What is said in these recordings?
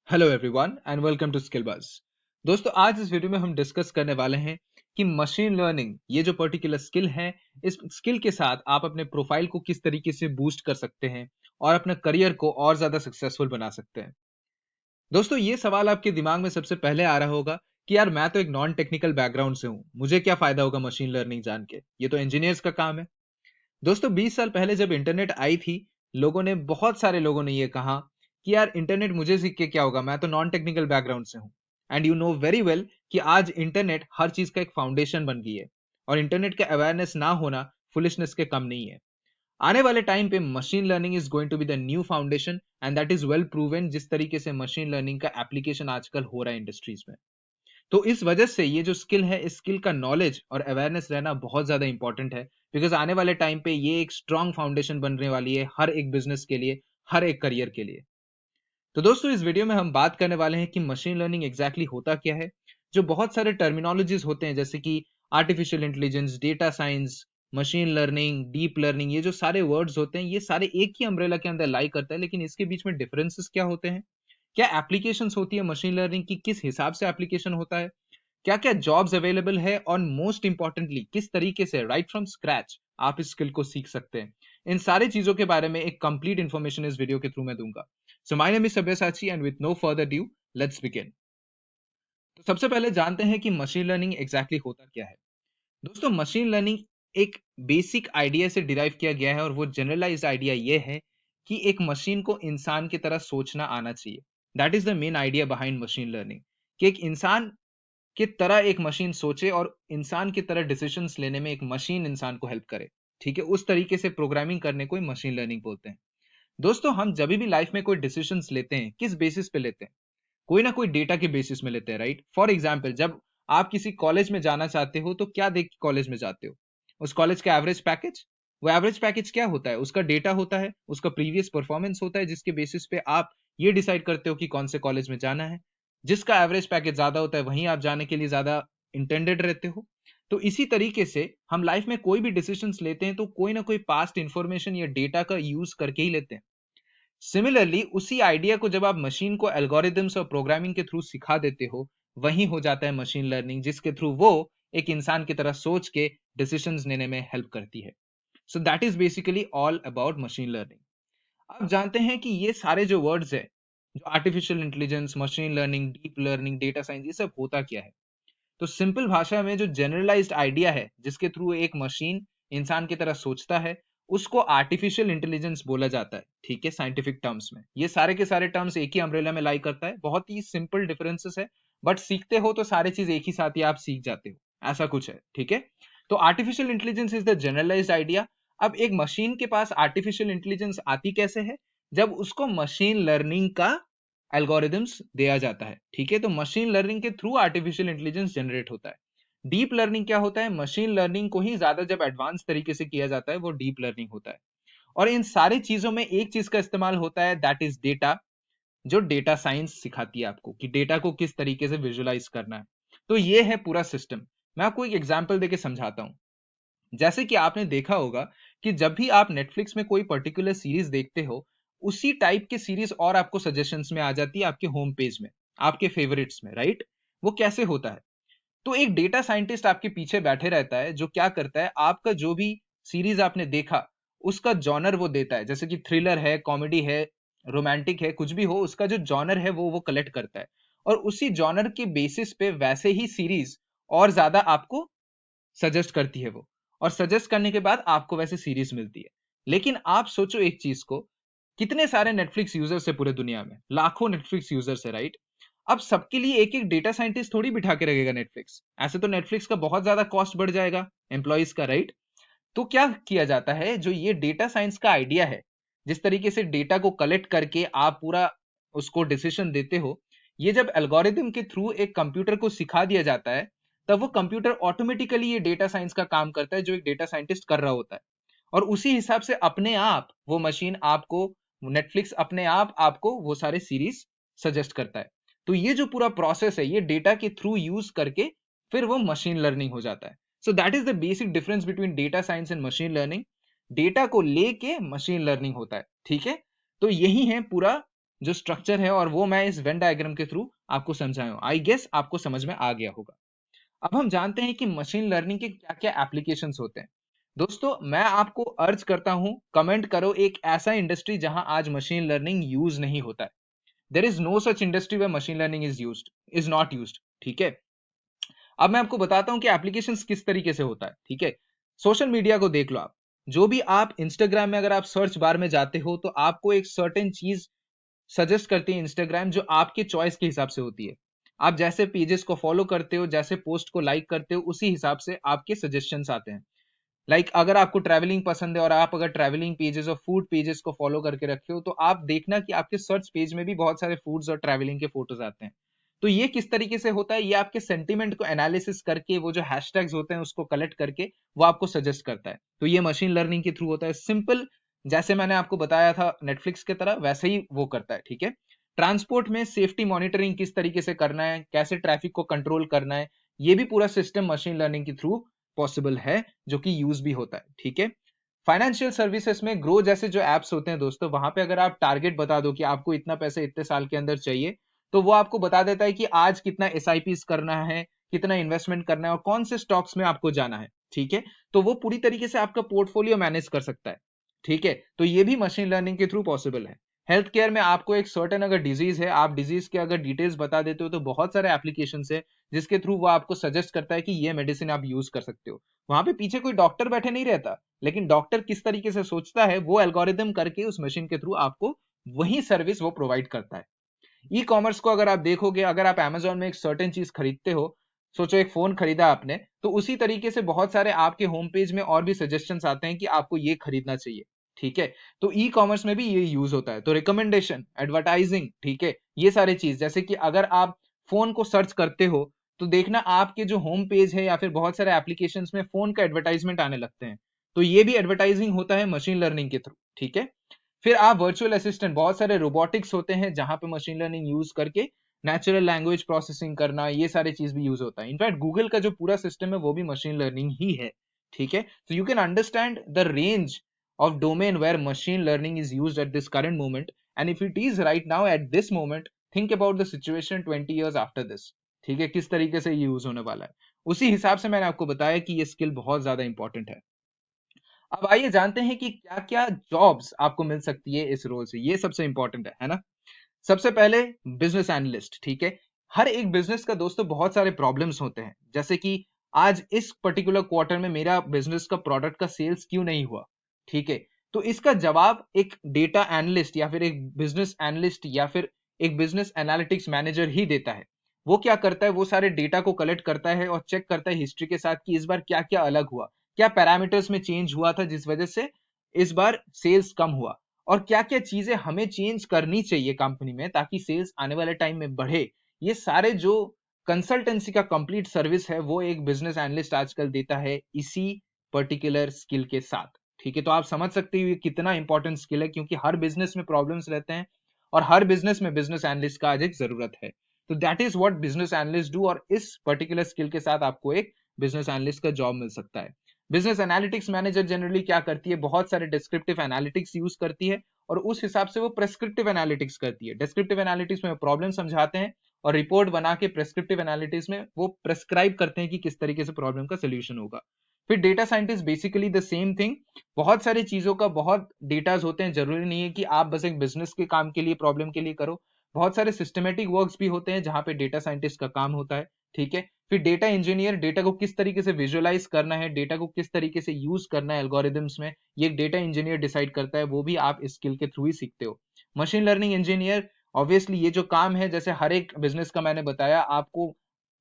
Hello everyone and welcome to Skill Buzz. दोस्तों, आज इस वीडियो में हम डिस्कस करने वाले हैं कि मशीन लर्निंग ये जो पर्टिकुलर स्किल है, इस स्किल के साथ आप अपने प्रोफाइल को किस तरीके से बूस्ट कर सकते हैं और अपने करियर को और ज्यादा सक्सेसफुल बना सकते हैं। दोस्तों, ये सवाल आपके दिमाग में सबसे पहले आ रहा होगा कि यार मैं तो एक नॉन टेक्निकल बैकग्राउंड से हूं, मुझे क्या फायदा होगा मशीन लर्निंग जान के, ये तो इंजीनियर्स का काम है। दोस्तों, 20 साल पहले जब इंटरनेट आई थी, बहुत सारे लोगों ने ये कहा कि यार इंटरनेट मुझे सीख के क्या होगा, मैं तो नॉन टेक्निकल बैकग्राउंड से हूं। And you know very well कि आज इंटरनेट हर चीज का एक फाउंडेशन बन गई है और इंटरनेट का अवेयरनेस ना होना फुलिशनेस के कम नहीं है। आने वाले टाइम पे machine learning is going to be the new foundation and that is well proven, जिस तरीके से मशीन लर्निंग का एप्लीकेशन आजकल हो रहा है इंडस्ट्रीज में। तो इस वजह से ये जो स्किल है, इस स्किल का नॉलेज और अवेयरनेस रहना बहुत ज्यादा इंपॉर्टेंट है, बिकॉज आने वाले टाइम पे ये एक स्ट्रॉन्ग फाउंडेशन बनने वाली है हर एक बिजनेस के लिए, हर एक करियर के लिए। तो दोस्तों, इस वीडियो में हम बात करने वाले हैं कि मशीन लर्निंग एग्जैक्टली होता क्या है। जो बहुत सारे टर्मिनोलॉजीज होते हैं, जैसे कि artificial intelligence, data science, machine learning, deep learning, ये जो सारे वर्ड्स होते हैं, ये सारे एक ही अम्ब्रेला के अंदर लाई करता है, लेकिन इसके बीच में डिफरेंसेस क्या होते हैं, क्या एप्लीकेशंस होती है मशीन लर्निंग की, किस हिसाब से एप्लीकेशन होता है, क्या क्या जॉब्स अवेलेबल है, और मोस्ट इंपॉर्टेंटली किस तरीके से राइट फ्रॉम स्क्रैच आप इस स्किल को सीख सकते हैं। इन सारी चीजों के बारे में एक कंप्लीट इंफॉर्मेशन इस वीडियो के थ्रू मैं दूंगा। So my name is Sabyasachi and with no further due let's begin. तो सबसे पहले जानते हैं कि मशीन लर्निंग एग्जैक्टली होता क्या है। दोस्तों, मशीन लर्निंग एक बेसिक आइडिया से डिराइव किया गया है, और वो जनरलाइज्ड आइडिया ये है कि एक मशीन को इंसान की तरह सोचना आना चाहिए। That is the main idea behind machine learning, कि एक इंसान की तरह एक मशीन सोचे और इंसान की तरह डिसीजंस लेने में एक मशीन इंसान को हेल्प करे। ठीक है, उस तरीके से प्रोग्रामिंग करने को मशीन लर्निंग बोलते हैं। दोस्तों, हम जब भी लाइफ में कोई डिसीजंस लेते हैं, किस बेसिस पे लेते हैं? कोई ना कोई डेटा के बेसिस में लेते हैं, राइट। फॉर एग्जाम्पल, जब आप किसी कॉलेज में जाना चाहते हो तो क्या देख के कॉलेज में जाते हो? उस कॉलेज का एवरेज पैकेज। वो एवरेज पैकेज क्या होता है? उसका डेटा होता है, उसका प्रीवियस परफॉर्मेंस होता है, जिसके बेसिस पे आप ये डिसाइड करते हो कि कौन से कॉलेज में जाना है। जिसका एवरेज पैकेज ज्यादा होता है, वहीं आप जाने के लिए ज्यादा इंटेंडेड रहते हो। तो इसी तरीके से हम लाइफ में कोई भी डिसीजंस लेते हैं तो कोई ना कोई पास्ट इंफॉर्मेशन या डेटा का यूज करके ही लेते हैं। सिमिलरली, उसी आइडिया को जब आप मशीन को एल्गोरिदम्स और प्रोग्रामिंग के थ्रू सिखा देते हो, वही हो जाता है मशीन लर्निंग, जिसके थ्रू वो एक इंसान की तरह सोच के डिसीजंस लेने में हेल्प करती है। So that is basically all about machine learning. अब जानते हैं कि ये सारे जो वर्ड्स है, जो artificial intelligence, machine learning, deep learning, data science, ये सब होता क्या है। तो सिंपल भाषा में जो जनरलाइज्ड आइडिया है, जिसके थ्रू एक मशीन इंसान की तरह सोचता है, उसको आर्टिफिशियल इंटेलिजेंस बोला जाता है। ठीक है, साइंटिफिक टर्म्स में ये सारे के सारे टर्म्स एक ही अम्ब्रेला में लाई करता है। बहुत ही सिंपल डिफरेंसेस है, बट सीखते हो तो सारे चीज एक ही साथ ही आप सीख जाते हो, ऐसा कुछ है। ठीक है, तो artificial intelligence is the generalised idea. अब एक मशीन के पास आर्टिफिशियल इंटेलिजेंस आती कैसे है? जब उसको मशीन लर्निंग का एल्गोरिदम्स दिया जाता है। ठीक है, तो मशीन लर्निंग के थ्रू आर्टिफिशियल इंटेलिजेंस जनरेट होता है। डीप लर्निंग क्या होता है? मशीन लर्निंग को ही ज्यादा जब एडवांस तरीके से किया जाता है, वो डीप लर्निंग होता है। और इन सारी चीजों में एक चीज का इस्तेमाल होता है, दैट इज डेटा। जो डेटा साइंस सिखाती है आपको कि डेटा को किस तरीके से विजुअलाइज करना है। तो ये है पूरा सिस्टम। मैं आपको एक एग्जांपल देके समझाता हूं। जैसे कि आपने देखा होगा कि जब भी आप नेटफ्लिक्स में कोई पर्टिकुलर सीरीज देखते हो, उसी टाइप की सीरीज और आपको सजेशंस में आ जाती है आपके होम पेज में, आपके फेवरेट्स में, राइट। वो कैसे होता है? तो एक डेटा साइंटिस्ट आपके पीछे बैठे रहता है, जो क्या करता है, आपका जो भी सीरीज आपने देखा, उसका जॉनर वो देता है। जैसे कि थ्रिलर है, कॉमेडी है, रोमांटिक है, कुछ भी हो, उसका जो जॉनर है वो कलेक्ट करता है। और उसी जॉनर के बेसिस पे वैसे ही सीरीज और ज्यादा आपको सजेस्ट करती है वो। और सजेस्ट करने के बाद आपको वैसे सीरीज मिलती है। लेकिन आप सोचो एक चीज को, कितने सारे नेटफ्लिक्स यूजर्स है पूरे दुनिया में, लाखों नेटफ्लिक्स यूजर्स है, राइट। अब सबके लिए एक एक डेटा साइंटिस्ट थोड़ी बिठा के रखेगा नेटफ्लिक्स, ऐसे तो नेटफ्लिक्स का बहुत ज्यादा कॉस्ट बढ़ जाएगा एम्प्लॉइज का, राइट। तो क्या किया जाता है, जो ये डेटा साइंस का आइडिया है, जिस तरीके से डेटा को कलेक्ट करके आप पूरा उसको डिसीजन देते हो, ये जब एल्गोरिदम के थ्रू एक कंप्यूटर को सिखा दिया जाता है, तब वो कंप्यूटर ऑटोमेटिकली ये डेटा साइंस का काम करता है जो एक डेटा साइंटिस्ट कर रहा होता है। और उसी हिसाब से अपने आप वो मशीन आपको, नेटफ्लिक्स अपने आप आपको वो सारे सीरीज सजेस्ट करता है। तो ये जो पूरा प्रोसेस है, ये डेटा के थ्रू यूज करके फिर वो मशीन लर्निंग हो जाता है। So that is the basic difference between data science and machine learning. Data को लेके मशीन लर्निंग होता है। ठीक है, तो यही है पूरा जो स्ट्रक्चर है और वो मैं इस वेन डायग्राम के थ्रू आपको समझाया हूं। आई गेस आपको समझ में आ गया होगा। अब हम जानते हैं कि मशीन लर्निंग के क्या क्या एप्लीकेशंस होते हैं। दोस्तों मैं आपको अर्ज करता हूं, कमेंट करो एक ऐसा इंडस्ट्री जहां आज मशीन लर्निंग यूज नहीं होता है। There is no such industry where machine learning is not used. ठीक है, अब मैं आपको बताता हूं कि एप्लीकेशंस किस तरीके से होता है। ठीक है, सोशल मीडिया को देख लो आप, जो भी आप इंस्टाग्राम में अगर आप सर्च बार में जाते हो तो आपको एक सर्टेन चीज सजेस्ट करती है इंस्टाग्राम, जो आपके चॉइस के हिसाब से होती है। आप जैसे पेजेस को फॉलो करते हो, जैसे पोस्ट को लाइक करते हो, उसी हिसाब से आपके सजेशंस आते हैं। अगर आपको ट्रैवलिंग पसंद है और आप अगर ट्रैवलिंग पेजेस और फूड पेजेस को फॉलो करके रखे हो, तो आप देखना कि आपके सर्च पेज में भी बहुत सारे फूड्स और ट्रैवलिंग के फोटोज आते हैं। तो ये किस तरीके से होता है, ये आपके सेंटीमेंट को एनालिसिस करके, वो जो हैशटैग्स होते हैं उसको कलेक्ट करके वो आपको सजेस्ट करता है। तो ये मशीन लर्निंग के थ्रू होता है। सिंपल, जैसे मैंने आपको बताया था नेटफ्लिक्स की तरह, वैसे ही वो करता है। ठीक है, ट्रांसपोर्ट में सेफ्टी मॉनिटरिंग किस तरीके से करना है, कैसे ट्रैफिक को कंट्रोल करना है, ये भी पूरा सिस्टम मशीन लर्निंग के थ्रू पॉसिबल है, जो कि यूज भी होता है। ठीक है, फाइनेंशियल सर्विसेज में ग्रो जैसे जो एप्स होते हैं दोस्तों, वहां पे अगर आप टारगेट बता दो कि आपको इतना पैसे इतने साल के अंदर चाहिए, तो वो आपको बता देता है कि आज कितना एसआईपीस करना है, कितना इन्वेस्टमेंट करना है और कौन से स्टॉक्स में आपको जाना है। ठीक है, तो वो पूरी तरीके से आपका पोर्टफोलियो मैनेज कर सकता है। ठीक है, तो ये भी मशीन लर्निंग के थ्रू पॉसिबल है। हेल्थ केयर में आपको एक सर्टेन अगर डिजीज है, आप डिजीज के अगर डिटेल्स बता देते हो, तो बहुत सारे एप्लीकेशन है जिसके थ्रू वो आपको सजेस्ट करता है कि ये मेडिसिन आप यूज कर सकते हो। वहां पे पीछे कोई डॉक्टर बैठे नहीं रहता, लेकिन डॉक्टर किस तरीके से सोचता है वो एल्गोरिदम करके उस मशीन के थ्रू आपको वही सर्विस वो प्रोवाइड करता है। ई कॉमर्स को अगर आप देखोगे, अगर आप Amazon में एक सर्टेन चीज खरीदते हो, सोचो एक फोन खरीदा आपने, तो उसी तरीके से बहुत सारे आपके होम पेज में और भी सजेशंस आते हैं कि आपको ये खरीदना चाहिए। ठीक है, तो ई कॉमर्स में भी ये यूज होता है। तो रिकमेंडेशन, एडवर्टाइजिंग, ठीक है, ये सारी चीज, जैसे कि अगर आप फोन को सर्च करते हो, तो देखना आपके जो होम पेज है या फिर बहुत सारे एप्लीकेशंस में फोन का एडवर्टाइजमेंट आने लगते हैं। तो ये भी एडवर्टाइजिंग होता है मशीन लर्निंग के थ्रू। ठीक है, फिर आप वर्चुअल असिस्टेंट, बहुत सारे रोबोटिक्स होते हैं जहां पे मशीन लर्निंग यूज करके नेचुरल लैंग्वेज प्रोसेसिंग करना, ये सारे चीज भी यूज होता है। इनफैक्ट गूगल का जो पूरा सिस्टम है वो भी मशीन लर्निंग ही है। ठीक है, so you can understand the range of domain where machine learning is used at this current moment, and if it is right now at this moment, think about the situation 20 years after this। ठीक है, किस तरीके से ये use होने वाला है, उसी हिसाब से मैंने आपको बताया कि ये स्किल बहुत ज्यादा इंपॉर्टेंट है। अब आइए जानते हैं कि क्या क्या जॉब्स आपको मिल सकती है इस रोल से। ये सबसे इंपॉर्टेंट है ना। सबसे पहले बिजनेस एनालिस्ट। ठीक है, हर एक बिजनेस का दोस्तों बहुत सारे प्रॉब्लम्स होते हैं, जैसे कि आज इस पर्टिकुलर क्वार्टर में मेरा बिजनेस का प्रोडक्ट का सेल्स क्यों नहीं हुआ। ठीक है, तो इसका जवाब एक डेटा एनालिस्ट या फिर एक बिजनेस एनालिस्ट या फिर एक बिजनेस एनालिटिक्स मैनेजर ही देता है। वो क्या करता है, वो सारे डेटा को कलेक्ट करता है और चेक करता है हिस्ट्री के साथ कि इस बार क्या क्या अलग हुआ, क्या पैरामीटर्स में चेंज हुआ था जिस वजह से इस बार सेल्स कम हुआ, और क्या क्या चीजें हमें चेंज करनी चाहिए कंपनी में ताकि सेल्स आने वाले टाइम में बढ़े। ये सारे जो कंसल्टेंसी का कंप्लीट सर्विस है वो एक बिजनेस एनालिस्ट आजकल देता है इसी पर्टिकुलर स्किल के साथ। ठीक है, तो आप समझ सकते हो ये कितना इंपॉर्टेंट स्किल है, क्योंकि हर बिजनेस में प्रॉब्लम्स रहते हैं और हर बिजनेस में बिजनेस एनालिस्ट का आज एक जरूरत है। तो that is what business analyst do, और इस पर्टिकुलर स्किल के साथ आपको एक बिजनेस एनालिस्ट का जॉब मिल सकता है। बिजनेस एनालिटिक्स मैनेजर जनरली क्या करती है, बहुत सारे डिस्क्रिप्टिव एनालिटिक्स यूज करती है और उस हिसाब से वो प्रेस्क्रिप्टिव एनालिटिक्स करती है। डिस्क्रिप्टिव एनालिटिक्स में प्रॉब्लम समझाते हैं और रिपोर्ट बना के प्रेस्क्रिप्टिव एनालिटिक्स में वो प्रेस्क्राइब करते हैं कि किस तरीके से प्रॉब्लम का सोल्यूशन होगा। फिर data scientist basically the same thing, बहुत सारी चीजों का बहुत डेटाज होते हैं, जरूरी नहीं है कि आप बस एक बिजनेस के काम के लिए प्रॉब्लम के लिए करो, बहुत सारे सिस्टमेटिक वर्क्स भी होते हैं जहां पे डेटा साइंटिस्ट का काम होता है। ठीक है, फिर डेटा इंजीनियर, डेटा को किस तरीके से विजुअलाइज करना है, डेटा को किस तरीके से यूज करना है एल्गोरिदम्स में, ये एक डेटा इंजीनियर डिसाइड करता है, वो भी आप इस स्किल के थ्रू ही सीखते हो। मशीन लर्निंग इंजीनियर, ऑब्वियसली ये जो काम है, जैसे हर एक बिजनेस का मैंने बताया आपको,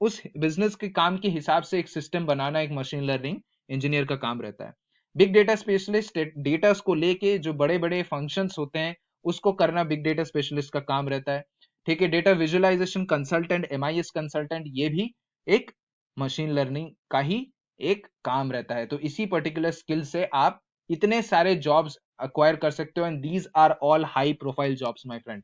उस बिजनेस के काम के हिसाब से एक सिस्टम बनाना एक मशीन लर्निंग इंजीनियर का काम रहता है। बिग डेटा स्पेशलिस्ट, डेटा को लेके जो बड़े बड़े फंक्शंस होते हैं उसको करना बिग डेटा स्पेशलिस्ट का काम रहता है। ठीक है, data visualisation consultant, MIS consultant, ये भी एक मशीन लर्निंग का ही एक काम रहता है। तो इसी पर्टिकुलर स्किल से आप इतने सारे जॉब्स अक्वायर कर सकते हो, and these are all high profile jobs my friend.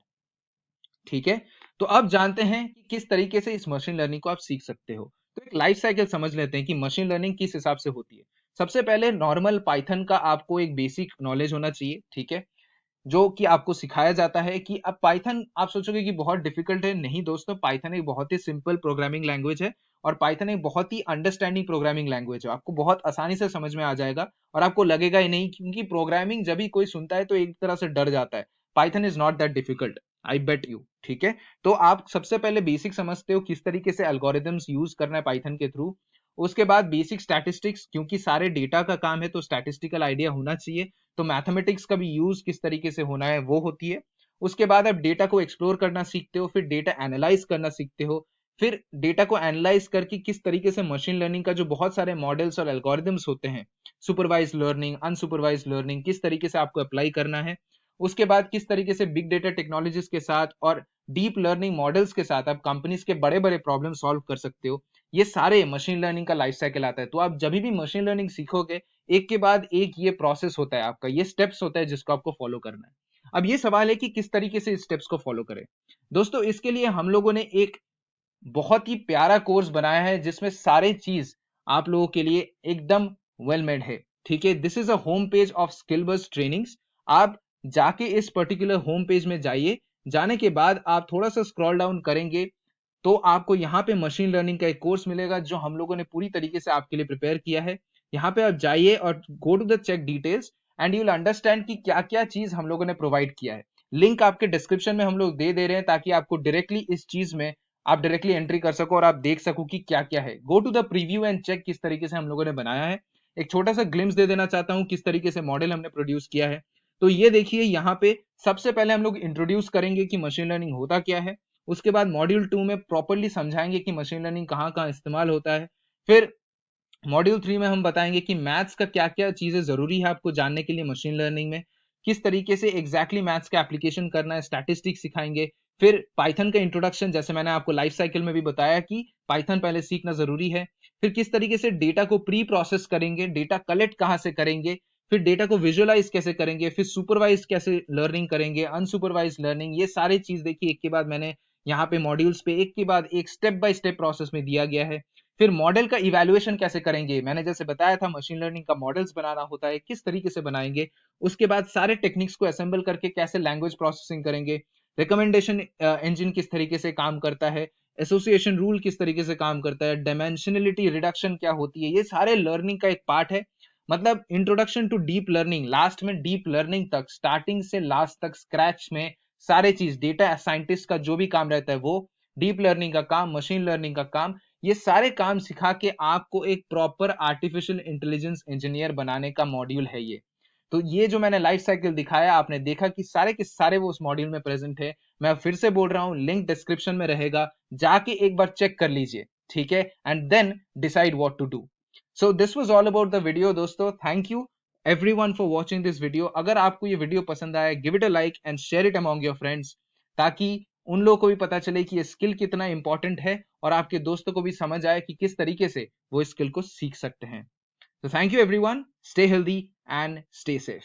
ठीक है, तो अब जानते हैं कि किस तरीके से इस मशीन लर्निंग को आप सीख सकते हो। तो एक लाइफ साइकिल समझ लेते हैं कि मशीन लर्निंग किस हिसाब से होती है। सबसे पहले नॉर्मल पाइथन का आपको एक बेसिक नॉलेज होना चाहिए। ठीक है, जो कि आपको सिखाया जाता है कि अब पाइथन आप सोचोगे कि बहुत डिफिकल्ट है, नहीं दोस्तों, पाइथन एक बहुत ही सिंपल प्रोग्रामिंग लैंग्वेज है और पाइथन एक बहुत ही अंडरस्टैंडिंग प्रोग्रामिंग लैंग्वेज है। आपको बहुत आसानी से समझ में आ जाएगा और आपको लगेगा ही नहीं, क्योंकि प्रोग्रामिंग जब भी कोई सुनता है तो एक तरह से डर जाता है। Python is not that difficult, I bet you. ठीक है, तो आप सबसे पहले बेसिक समझते हो किस तरीके से एल्गोरिदम्स यूज करना है पाइथन के थ्रू। उसके बाद बेसिक स्टैटिस्टिक्स, क्योंकि सारे डेटा का काम है तो स्टैटिस्टिकल आइडिया होना चाहिए, तो मैथमेटिक्स का भी यूज किस तरीके से होना है वो होती है। उसके बाद आप डेटा को एक्सप्लोर करना सीखते हो, फिर डेटा एनालाइज करना सीखते हो, फिर डेटा को एनालाइज करके किस तरीके से मशीन लर्निंग का जो बहुत सारे मॉडल्स और एल्गोरिदम्स होते हैं, सुपरवाइज लर्निंग, अनसुपरवाइज लर्निंग, किस तरीके से आपको अप्लाई करना है। उसके बाद किस तरीके से बिग डेटा टेक्नोलॉजीज के साथ और डीप लर्निंग मॉडल्स के साथ आप कंपनीज के बड़े बड़े प्रॉब्लम सॉल्व कर सकते हो। ये सारे मशीन लर्निंग का लाइफ साइकिल आता है। तो आप जब भी मशीन लर्निंग सीखोगे, एक के बाद एक ये प्रोसेस होता है आपका, ये स्टेप्स होता है जिसको आपको फॉलो करना है। अब ये सवाल है कि किस तरीके से इस स्टेप्स को फॉलो करें। दोस्तों, इसके लिए हम लोगों ने एक बहुत ही प्यारा कोर्स बनाया है जिसमें सारे चीज आप लोगों के लिए एकदम वेल मेड है। ठीक है, this is a home page of Skillbus trainings. आप जाके इस पर्टिकुलर होम पेज में जाइए, जाने के बाद आप थोड़ा सा स्क्रॉल डाउन करेंगे तो आपको यहाँ पे मशीन लर्निंग का एक कोर्स मिलेगा जो हम लोगों ने पूरी तरीके से आपके लिए प्रिपेयर किया है। यहाँ पे आप जाइए और go to the check details and you will understand कि क्या क्या चीज हम लोगों ने प्रोवाइड किया है। लिंक आपके डिस्क्रिप्शन में हम लोग दे रहे हैं ताकि आपको डायरेक्टली इस चीज में आप डायरेक्टली एंट्री कर सको और आप देख सको कि क्या क्या है। Go to the preview and check किस तरीके से हम लोगों ने बनाया है। एक छोटा सा ग्लिम्स दे देना चाहता हूँ किस तरीके से मॉडल हमने प्रोड्यूस किया है। तो ये देखिए, यहाँ पे सबसे पहले हम लोग इंट्रोड्यूस करेंगे कि मशीन लर्निंग होता क्या है। उसके बाद मॉड्यूल 2 में प्रॉपर्ली समझाएंगे कि मशीन लर्निंग कहाँ कहाँ इस्तेमाल होता है। फिर मॉड्यूल 3 में हम बताएंगे कि मैथ्स का क्या क्या चीजें जरूरी है आपको जानने के लिए मशीन लर्निंग में, किस तरीके से एग्जैक्टली मैथ्स का एप्लीकेशन करना है, स्टैटिस्टिक्स सिखाएंगे। फिर पाइथन का इंट्रोडक्शन, जैसे मैंने आपको लाइफ साइकिल में भी बताया कि पाइथन पहले सीखना जरूरी है। फिर किस तरीके से डेटा को प्री प्रोसेस करेंगे, डेटा कलेक्ट कहाँ से करेंगे, फिर डेटा को विजुअलाइज कैसे करेंगे, फिर सुपरवाइज कैसे लर्निंग करेंगे, अनसुपरवाइज लर्निंग, ये सारी चीज देखिए एक के बाद मैंने यहाँ पे मॉड्यूल्स पे एक के बाद एक स्टेप बाय स्टेप प्रोसेस में दिया गया है। फिर मॉडल का इवैल्यूएशन कैसे करेंगे, मैंने जैसे बताया था मशीन लर्निंग का मॉडल्स बनाना होता है, किस तरीके से बनाएंगे। उसके बाद सारे टेक्निक्स को असेंबल करके कैसे लैंग्वेज प्रोसेसिंग करेंगे, रिकमेंडेशन इंजन किस तरीके से काम करता है, एसोसिएशन रूल किस तरीके से काम करता है, डायमेंशनलिटी रिडक्शन क्या होती है, ये सारे लर्निंग का एक पार्ट है। मतलब introduction to deep learning, last में डीप लर्निंग तक, स्टार्टिंग से लास्ट तक स्क्रैच में सारे चीज, डेटा साइंटिस्ट का जो भी काम रहता है वो, डीप लर्निंग का काम, मशीन लर्निंग का काम, ये सारे काम सिखा के आपको एक प्रॉपर आर्टिफिशियल इंटेलिजेंस इंजीनियर बनाने का मॉड्यूल है ये। तो ये जो मैंने लाइफ साइकिल दिखाया, आपने देखा कि सारे के सारे वो उस मॉड्यूल में प्रेजेंट है। मैं फिर से बोल रहा हूँ, लिंक डिस्क्रिप्शन में रहेगा, जाके एक बार चेक कर लीजिए। ठीक है, and then decide what to do. So this was all about the video दोस्तों। Thank you everyone for watching this video. अगर आपको ये वीडियो पसंद आया, give it a like and share it among your friends, ताकि उन लोगों को भी पता चले कि ये स्किल कितना इंपॉर्टेंट है और आपके दोस्तों को भी समझ आए कि किस तरीके से वो इस स्किल को सीख सकते हैं। तो thank you everyone, stay healthy and stay safe.